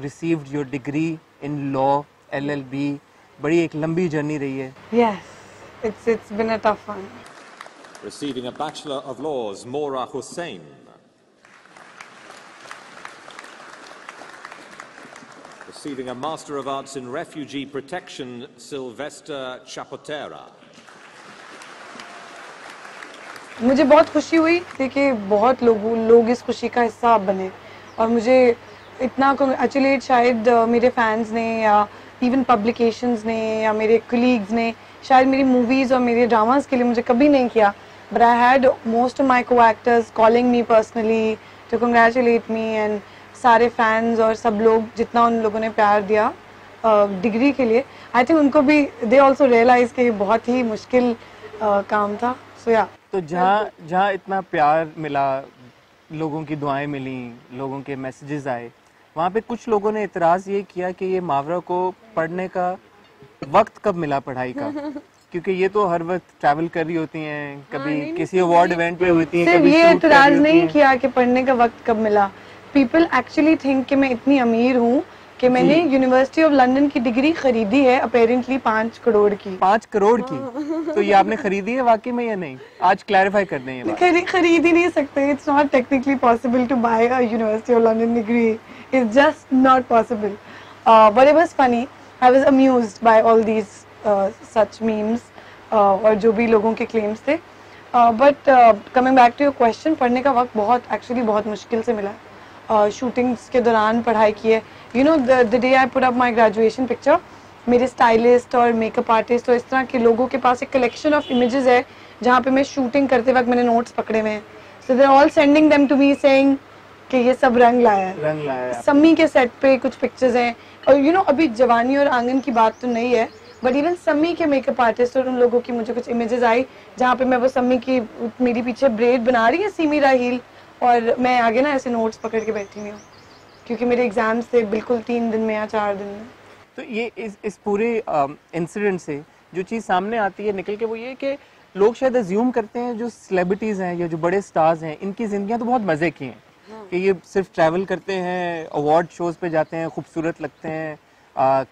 received your degree in law, LLB. बड़ी एक लंबी जर्नी रही है. Yes, it's been a tough one. Receiving a Bachelor of Laws, Maura Hussain. Receiving a Master of Arts in Refugee Protection, Sylvester Chapotera. मुझे बहुत खुशी हुई थी कि बहुत लोग इस खुशी का हिस्सा बने और मुझे इतना कंग्रेचुलेट शायद मेरे फैंस ने या इवन पब्लिकेशंस ने या मेरे कलीग्स ने शायद मेरी मूवीज़ और मेरे ड्रामास के लिए मुझे कभी नहीं किया. But I had most of my co-actors calling me personally to congratulate me and सारे फैंस और सब लोग जितना उन लोगों ने प्यार दिया डिग्री के लिए. आई थिंक उनको भी दे ऑल्सो रियलाइज कि बहुत ही मुश्किल काम था. सो या तो जहाँ इतना प्यार मिला, लोगों की दुआएं मिली, लोगों के मैसेजेस आए, वहाँ पे कुछ लोगों ने इतराज़ ये किया कि ये मावरा को पढ़ने का वक्त कब मिला पढ़ाई का, क्योंकि ये तो हर वक्त ट्रैवल कर रही होती हैं, कभी किसी अवार्ड इवेंट पे होती हैं, सिर्फ ये इतराज़ नहीं किया कि पढ़ने का वक्त कब मिला. पीपल एक्चुअली थिंक कि मैं इतनी अमीर हूँ कि मैंने यूनिवर्सिटी ऑफ लंदन की डिग्री खरीदी है अपेरेंटली 5 करोड़ की. 5 करोड़ की? तो ये आपने खरीदी है वाकई में या नहीं? आज क्लैरिफाई कर दें ये बात. खरीद ही नहीं सकते. It's not technically possible to buy a University of London degree. It's just not possible. But it was funny. I was amused by all these such memes और जो भी लोगों के क्लेम्स थे. But coming back to your question, पढ़ने का वक्त बहुत मुश्किल से मिला. शूटिंग्स के दौरान पढ़ाई की है. You know the day I put up my graduation picture, मेरे स्टाइलिस्ट और मेकअप आर्टिस्ट और इस तरह के लोगों के पास एक कलेक्शन ऑफ इमेजेस है जहाँ पे मैं शूटिंग करते वक्त मैंने नोट्स पकड़े हुए हैं. So they are all sending them to me saying कि ये सब रंग लाया है. सम्मी के सेट पे कुछ पिक्चर्स हैं और यू नो अभी जवानी और आंगन की बात तो नहीं है, बट इवन सम्मी के मेकअप आर्टिस्ट और उन लोगों की मुझे कुछ इमेजेस आई जहाँ पे मैं वो सम्मी की मेरी पीछे ब्रेड बना रही है सीमी राहील और मैं आगे ना ऐसे नोट्स पकड़ के बैठी हुई हूँ क्योंकि मेरे एग्जाम्स थे बिल्कुल 3 दिन में या 4 दिन में. तो ये इस पूरे इंसिडेंट से जो चीज़ सामने आती है निकल के वो ये कि लोग शायद अज्यूम करते हैं जो सेलिब्रिटीज़ हैं या जो बड़े स्टार्स हैं इनकी ज़िंदगियाँ तो बहुत मज़े की हैं कि ये सिर्फ ट्रैवल करते हैं, अवार्ड शोज़ पे जाते हैं, खूबसूरत लगते हैं,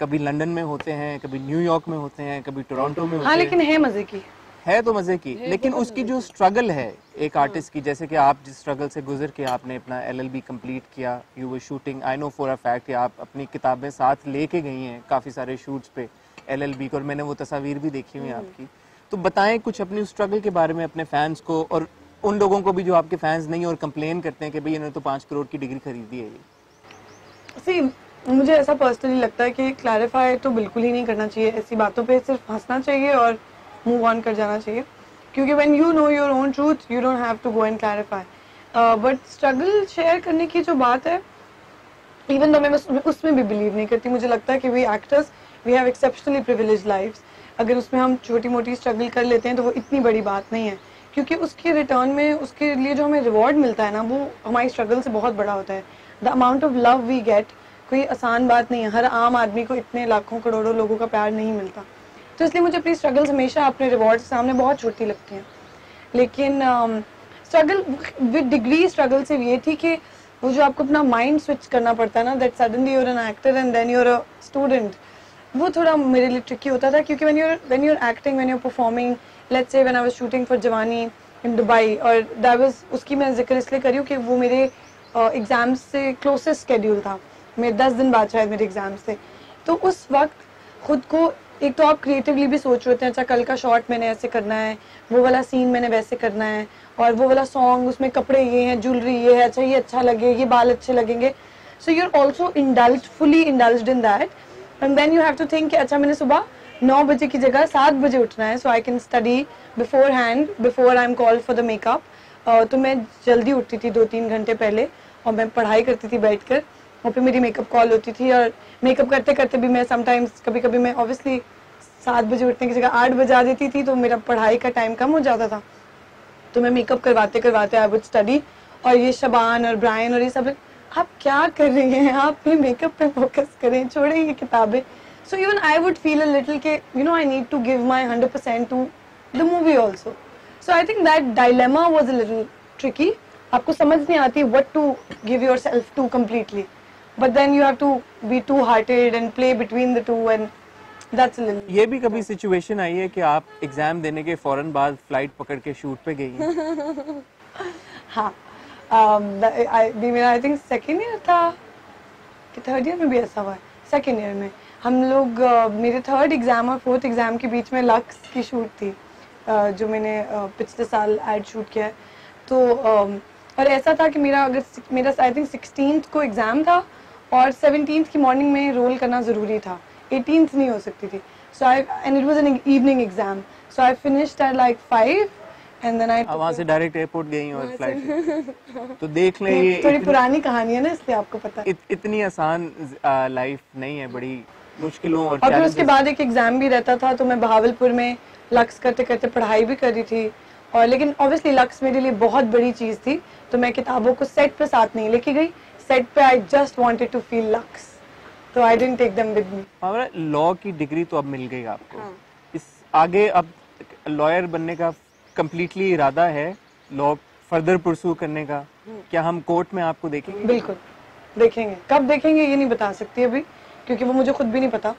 कभी लंदन में होते हैं, कभी न्यूयॉर्क में होते हैं, कभी टोरंटो में होते हैं. लेकिन है मज़े की, है तो मज़े की, लेकिन उसकी जो स्ट्रगल है एक आर्टिस्ट की, जैसे कि आप जिस स्ट्रगल से गुजर के आपने अपना LLB कंप्लीट किया, you were shooting, I know for a fact कि आप अपनी किताबें साथ लेके गई हैं काफ़ी सारे शूट्स पे LLB को, और मैंने वो तस्वीर भी देखी हुई है आपकी. तो बताएं कुछ अपनी स्ट्रगल के बारे में अपने फैंस को और उन लोगों को भी जो आपके फैंस नहीं और कंप्लेन करते हैं कि भाई इन्होंने तो 5 करोड़ की डिग्री खरीदी है. ये मुझे ऐसा पर्सनली लगता है कि क्लैरिफाई तो बिल्कुल ही नहीं करना चाहिए. ऐसी बातों पे सिर्फ हंसना चाहिए और मूव ऑन कर जाना चाहिए, क्योंकि when you know your own truth you don't have to go and clarify. But struggle share करने की जो बात है, इवन दो मैं उसमें भी बिलीव नहीं करती. मुझे लगता है कि we actors we have exceptionally privileged lives. अगर उसमें हम छोटी मोटी स्ट्रगल कर लेते हैं तो वो इतनी बड़ी बात नहीं है, क्योंकि उसके रिटर्न में उसके लिए जो हमें रिवॉर्ड मिलता है ना वो हमारी स्ट्रगल से बहुत बड़ा होता है. The amount of love we get कोई आसान बात नहीं है. हर आम आदमी को इतने लाखों करोड़ों लोगों का प्यार नहीं मिलता. तो इसलिए मुझे अपनी स्ट्रगल्स हमेशा अपने रिवॉर्ड के सामने बहुत छोटी लगती हैं. लेकिन स्ट्रगल विद डिग्री स्ट्रगल से ये थी कि वो जो आपको अपना माइंड स्विच करना पड़ता है ना, that suddenly you are an actor and then you are a student, वो थोड़ा मेरे लिए ट्रिकी होता था. क्योंकि when you are acting, when you are performing, let's say when I was shooting for Jawaani in Dubai, और दैट वाज उसकी मैं जिक्र इसलिए करी हूँ कि वो मेरे एग्जाम्स से क्लोजेस्ट स्केड्यूल था. मेरे 10 दिन बाद शायद मेरे एग्जाम्स थे. तो उस वक्त खुद को एक तो आप क्रिएटिवली भी सोच रहे होते हैं, अच्छा कल का शॉट मैंने ऐसे करना है, वो वाला सीन मैंने वैसे करना है, और वो वाला सॉन्ग उसमें कपड़े ये हैं, ज्वेलरी ये है, अच्छा ये अच्छा लगे, ये बाल अच्छे लगेंगे. So you are also indulged, fully indulged in that. And then you have to think कि अच्छा मैंने सुबह 9 बजे की जगह 7 बजे उठना है, so I can study beforehand before I am called for the makeup. तो मैं जल्दी उठती थी 2-3 घंटे पहले और मैं पढ़ाई करती थी बैठकर, और फिर मेरी मेकअप कॉल होती थी. और मेकअप करते करते भी मैं समटाइम्स कभी कभी मैं ऑब्वियसली 7 बजे उठने की जगह 8 बजा देती थी, तो मेरा पढ़ाई का टाइम कम हो जाता था. तो मैं मेकअप करवाते करवाते आई वुड स्टडी. और ये शबान और ब्रायन और ये सब, आप क्या कर रही हैं, आप भी मेकअप पे फोकस करें, छोड़ें ये किताबें. So even I would feel a little के you know I need to give my 100% to the movie also. So I think that dilemma was a little tricky. आपको समझ नहीं आती what to give yourself to completely. but then you have to be two-hearted and play between the two, and that's a little. ये भी कभी situation आई है कि आप एग्जाम देने के फौरन बाद फ्लाइट पकड़ के शूट पे गई हैं? हाँ, मेरा आई थिंक सेकेंड ईयर था कि थर्ड ईयर में भी ऐसा हुआ है। सेकेंड ईयर में हम लोग मेरे थर्ड एग्जाम और फोर्थ एग्जाम के बीच में लक्स की शूट थी, जो मैंने पिछले साल एड शूट किया है। तो और ऐसा था कि मेरा आई थिंक 16th को एग्जाम था और 17th की मॉर्निंग में रोल करना ज़रूरी था, 18th नहीं हो सकती थी। So I and it was an evening exam, so I finished at like 5 and then I वहाँ से डायरेक्ट एयरपोर्ट गई और फ्लाइट तो देख लें ये थोड़ी पुरानी कहानी है ना, इसलिए आपको पता है। इतनी आसान लाइफ नहीं है, बड़ी मुश्किलों और फिर उसके बाद एक एग्जाम भी रहता था, तो मैं बहावलपुर में लक्स करते करते पढ़ाई भी कर रही थी। और लेकिन ऑब्वियसली लक्स मेरे लिए बहुत बड़ी चीज थी, तो मैं किताबों को सेट पे साथ नहीं लेके गई। सेट पे I just wanted to feel luxe, तो I didn't take them with me. हमारा लॉ की डिग्री तो अब मिल गई आपको, इस आगे अब लॉयर बनने का कंप्लीटली इरादा है, लॉ फर्दर परस्यू करने का? क्या हम कोर्ट में आपको देखेंगे? बिल्कुल देखेंगे, कब देखेंगे ये नहीं बता सकती अभी, क्योंकि वो मुझे खुद भी नहीं पता।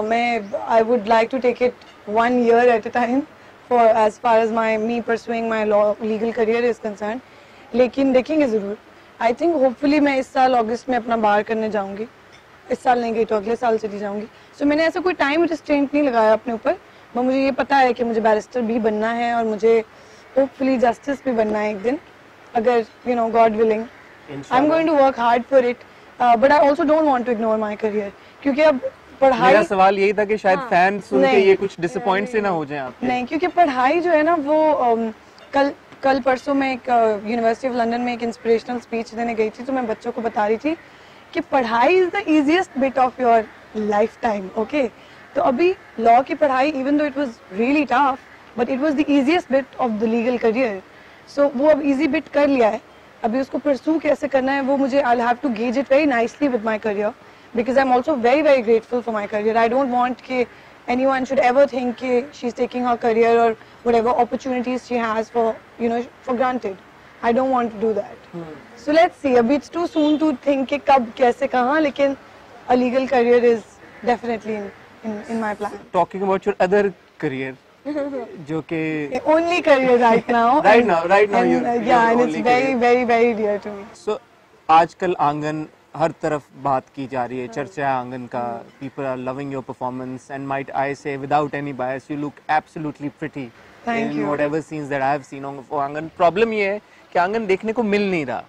मैं I would like to take it 1 year at a time for as far as me pursuing my legal career is concerned, लेकिन देखेंगे ज़रूर। आई थिंक होपफुली मैं इस साल अगस्त में अपना बार करने जाऊंगी, इस साल नहीं गई तो अगले साल चली जाऊंगी। सो मैंने ऐसा कोई टाइम रिस्ट्रेंट नहीं लगाया अपने ऊपर, पर मुझे ये पता है कि मुझे बैरिस्टर भी बनना है और मुझे होपफुली जस्टिस भी बनना है एक दिन, अगर you know God willing. I am going to work hard for it, but I also don't want to ignore my career, क्योंकि अब पढ़ाई, मेरा सवाल यही था कि शायद फैन सुन के ये कुछ डिसअपॉइंट से ना हो जाएं आपके। नहीं, क्योंकि पढ़ाई जो है ना वो कल परसों में एक यूनिवर्सिटी ऑफ लंदन में एक इंस्पिरेशनल स्पीच देने गई थी, तो मैं बच्चों को बता रही थी कि पढ़ाई is the easiest bit of your lifetime. Okay, तो अभी लॉ की पढ़ाई even though it was really tough, but it was the easiest bit of the legal career. सो वो अब इजी बिट कर लिया है, अभी उसको परस्यू कैसे करना है वो मुझे I have to gauge it very nicely with my career, because I'm also very very grateful for my career. I don't want that anyone should ever think that she's taking her career or whatever opportunities she has for for granted. I don't want to do that. So let's see. Abhi it's too soon to think कि कब कैसे कहाँ, लेकिन a legal career is definitely in my plan. Talking about your other career, जो कि only career right now. right now and, yeah, and it's very very very dear to me. So आजकल आंगन हर तरफ बात की जा रही है, चर्चा है आंगन का, people are loving your performance and might I say without any bias you look absolutely pretty in whatever scenes that I have seen on Aangan. Problem ये है कि आंगन देखने को मिल नहीं रहा,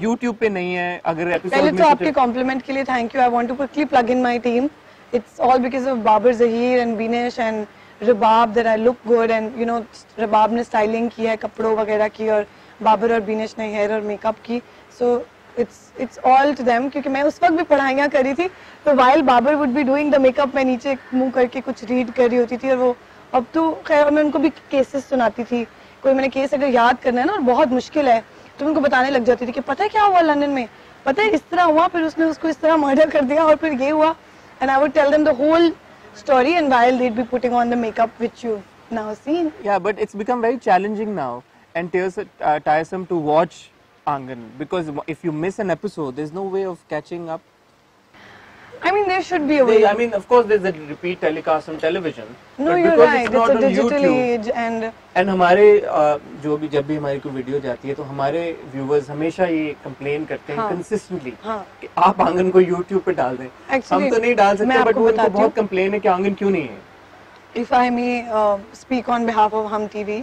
YouTube पे नहीं है। अगर एपिसोड पहले तो आपके कॉम्प्लीमेंट के लिए thank you. I want to quickly plug in my team, it's all because of Babar Zaheer and Binesh and Rabab that I look good, and Rabab ने स्टाइलिंग की है कपड़ों वगैरह की, और बाबर और बिनेश ने हेयर और मेकअप की। सो it's all to them, क्योंकि मैं उस वक्त भी पढ़ाइयाँ करी थी, तो while Babar would be doing the makeup मैं नीचे मुंह करके कुछ रीड कर रही होती थी, और वो अब तो खैर मैं उनको भी केसेस सुनाती थी। कोई मैंने केस अगर याद करना है ना और बहुत मुश्किल है तो उनको बताने लग जाती थी कि पता है क्या हुआ लंदन में, पता है इस तरह हुआ, फिर उसने उसको इस तरह मर्डर कर दिया और फिर ये हुआ, and I would tell them the whole story, and while they'd be putting on the makeup which you've now seen. Yeah, but it's become very challenging now and tiresome to watch Angan, because if you miss an episode there's no way of catching up. I mean there should be a way. I mean of course there's a repeat telecast on television. No, you're right. It's a digital age and हमारे जो भी जब भी हमारी कोई video जाती है तो हमारे व्यूअर्स हमेशा ये कंप्लेन करते हैं कंसिस्टेंटली कि आप आंगन को YouTube पे डाल दें। हम तो नहीं डाल सकते, बट वो उनको बहुत कंप्लेन है कि आंगन क्यों नहीं है। If I may speak on behalf of Hum TV,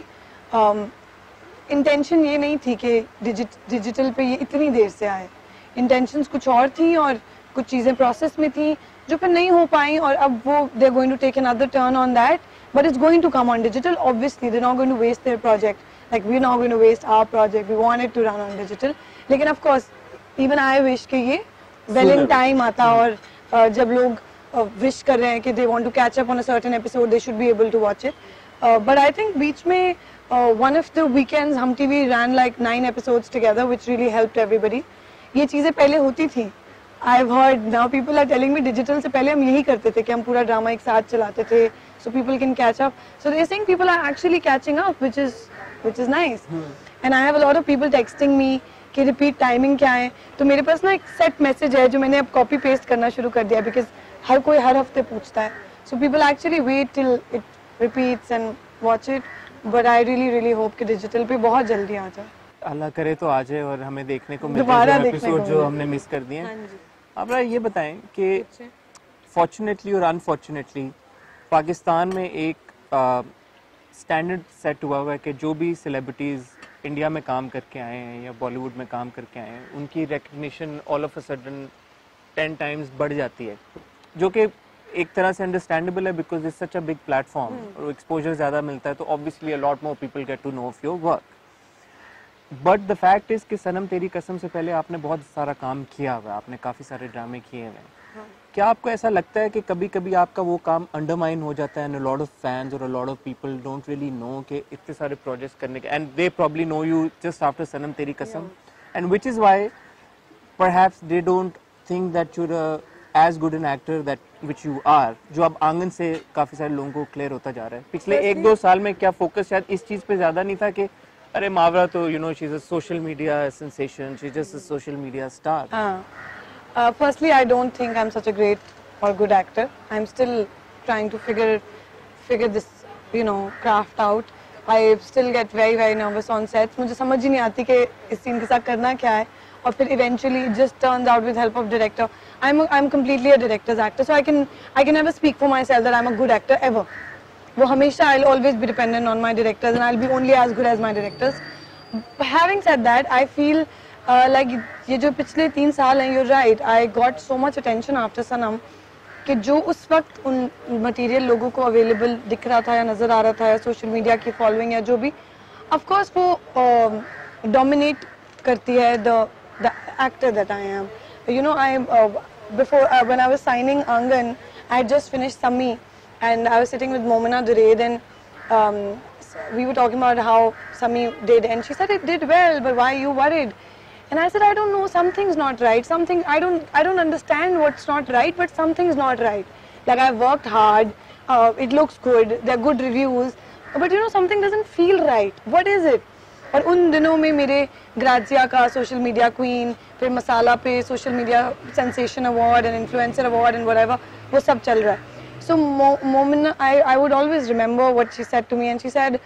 intention ये नहीं थी कि डिजिटल पे ये इतनी देर से आए। इंटेंशंस कुछ और थी और कुछ चीज़ें प्रोसेस में थी जो फिर नहीं हो पाई, और अब वो they are going to take another turn on that, but it's going to come on digital. Obviously they are not going to waste their project, like we are not going to waste our project, we want it to run on digital. लेकिन of course even I wish कि ये well in time आता, और जब लोग wish कर रहे हैं कि they want to catch up on a certain episode, they should be able to watch it. But I think बीच में one of the weekends Hum TV ran like 9 episodes together, which really helped everybody. ये चीजें पहले होती थी, I've heard now people are telling me digital से पहले हम यही करते थे कि हम पूरा ड्रामा एक साथ चलाते थे, so people can catch up. So they're saying people are actually catching up, which is nice. And I have a lot of people texting me कि रिपीट टाइमिंग क्या है, तो मेरे पास ना एक सेट मैसेज है जो मैंने अब कॉपी पेस्ट करना शुरू कर दिया, बिकॉज हर कोई हर हफ्ते पूछता है, so people actually wait till it repeats and watch it, but I really hope कि डिजिटल पे बहुत जल्दी आ जाए। अल्लाह करे तो आ जाए और हमें देखने को मिले दोबारा जो देखने एपिसोड को जो मिले। हमने मिस कर दिए हैं। हाँ जी। अब ये बताएं कि फॉर्चुनेटली और अनफॉर्चुनेटली पाकिस्तान में एक स्टैंडर्ड सेट हुआ है कि जो भी सेलिब्रिटीज़ इंडिया में काम करके आए हैं या बॉलीवुड में काम करके आए हैं, उनकी recognition all of a sudden 10 times बढ़ जाती है, जो कि एक तरह से अंडरस्टैंडेबल है because it's such a big platform और एक्सपोजर ज़्यादा मिलता है, तो obviously a lot more people get to know of your work. But the fact is कि सनम तेरी कसम से पहले आपने बहुत सारा काम किया हुआ है, आपने काफ़ी सारे ड्रामे किए हुए हैं। क्या आपको ऐसा लगता है कि कभी कभी आपका वो काम अंडरमाइन हो जाता है, and a lot of fans और a lot of people don't really know कि इतने सारे प्रोजेक्ट्स करने के, and they probably know you just after Sanam Teri Kasam, and which is why perhaps they don't think that you as good an actor that which you are, जो अब आंगन से काफ़ी सारे लोगों को क्लियर होता जा रहा है। पिछले 1-2 साल में क्या फोकस शायद इस चीज़ पे ज़्यादा नहीं था कि अरे मावरा तो you know she is a social media sensation, she just a social media star? Firstly, I don't think I'm such a great or good actor. I'm still trying to figure this, craft out. I still get very nervous on sets. मुझे समझ ही नहीं आती कि इस scene के साथ करना क्या है, और फिर eventually it just turns out with help of director. I'm completely a director's actor, so I can never speak for myself that I'm a good actor ever. वो हमेशा I'll always be dependent on my directors, and I'll be only as good as my directors. But having said that, I feel like ये जो पिछले 3 साल हैं, you're right, I got so much attention after सनम कि जो उस वक्त उन मटेरियल लोगों को अवेलेबल दिख रहा था या नज़र आ रहा था, या सोशल मीडिया की फॉलोइंग या जो भी, ऑफ कोर्स वो डोमिनेट करती है the actor that I am. I before when I was signing Angan, I had just finished Sami and I was sitting with Momina Dureid, and we were talking about how Sami did, and she said it did well, but why are you worried? And I said, I don't know, something's not right. Something I don't understand what's not right, but something's not right. Like I've worked hard, it looks good, there are good reviews, but something doesn't feel right. What is it? और उन दिनों में मेरे Grazia का social media queen, फिर मसाला पे social media sensation award and influencer award and whatever, वो सब चल रहा है। So Momina, I would always remember what she said to me, and she said,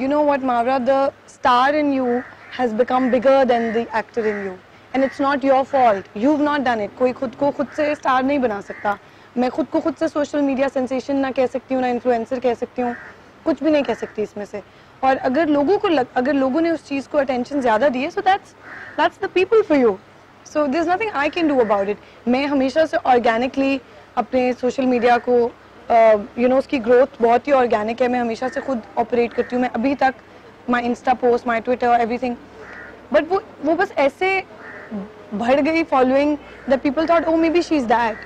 you know what, Mavra, the star in you has become bigger than the actor in you, and it's not your fault. You've not done it. कोई खुद को खुद से star नहीं बना सकता। मैं खुद को खुद से सोशल मीडिया सेंसेशन ना कह सकती हूँ, ना इन्फ्लुएंसर कह सकती हूँ, कुछ भी नहीं कह सकती इसमें से। और अगर लोगों ने उस चीज़ को अटेंशन ज़्यादा दी है, so that's the people for you. So there's nothing I can do about it. मैं हमेशा से ऑर्गेनिकली अपने सोशल मीडिया को उसकी ग्रोथ बहुत ही ऑर्गेनिक है, मैं हमेशा से खुद ऑपरेट करती हूँ। मैं अभी तक my Insta post, my Twitter, everything, but वो बस ऐसे बढ़ गई following that people thought, oh maybe she is that,